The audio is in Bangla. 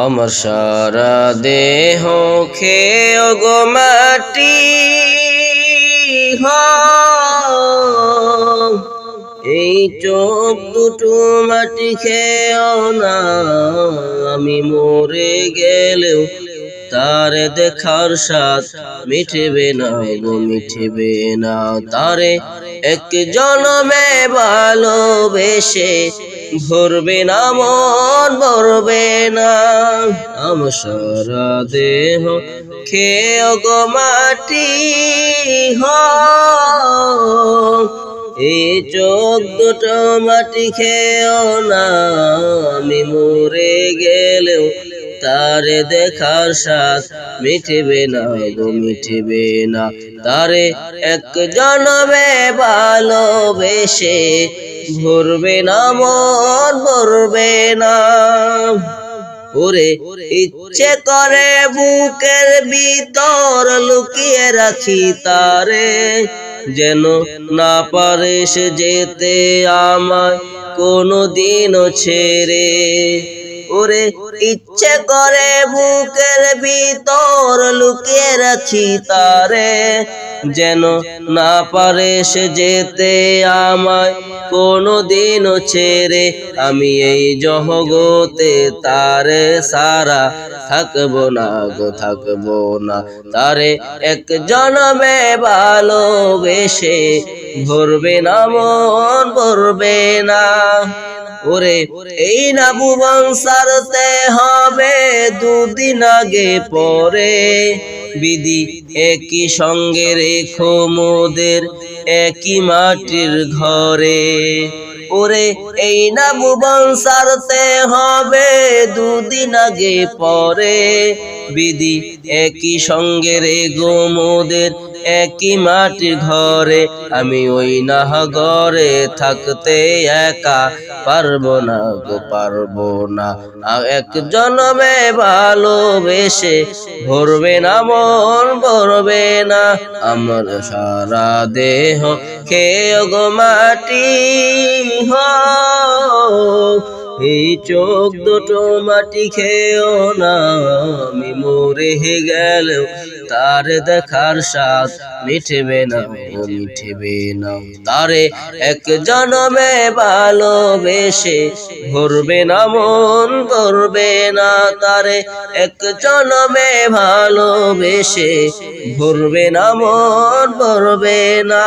আমার সারা দেহ খেয়ে গো মাটি এই চোখ দুটো মাটি খেয়েও না, আমি মরে গেলেও তারে দেখার স্বাদ মিটবে না গো মিটবে না। তারে এক জনমে ভালোবেসে ভরবে না মন ভরবে না। আমার সারা দেহ খেয়ে গো মাটি এই চোখ দুটো মাটি খেয়েও না, আমি মরে গেলেও তারে দেখার স্বাদ মিটবে না গো মিটবে না। তারে এক জনমে ভালোবেসে ভরবে না মন ভরবে না। ওরে ইচ্ছে করে বুকের ভিতর লুকিয়ে রাখি তারে, যেন না পারে সে যেতে আমায় কোনোদিনও ছেড়ে। ওরে ইচ্ছে করে বুকের ভিতর লুকিয়ে রাখি তারে, যেন না পারে সে যেতে আমায় কোনোদিনও ছেড়ে। আমি এই জগতে তারে সারা থাকবো না গো থাকবো না। তারে এক জনমে ভালোবেসে ভরবে না মন ভরবে না। ওরে এই না ভুবন সারতে হবে দুদিন আগে পরে, বিধি একই সঙ্গে রেখো মোদের একই মাটির ঘরে। ওরে এই না ভুবন সারতে হবে দুদিন আগে পরে, বিধি একই সঙ্গে রেখো মোদের একই মাটির ঘরে। আমি ওই না ঘরে থাকতে একা পারবো না গো পারবো না। এক জনমে ভালোবেসে ভরবে না মন ভরবে না। আমার সারা দেহ খেয়ে গো মাটি এই চোখ দুটো মাটি খেয়েও না, আমি মরে গেলেও তার দেখার স্বাদ মিটবে না মিটবে না। তারে এক জনমে ভালোবেসে ভরবে না মন ভরবে না। তারে এক জনমে ভালোবেসে ভরবে না মন ভরবে না।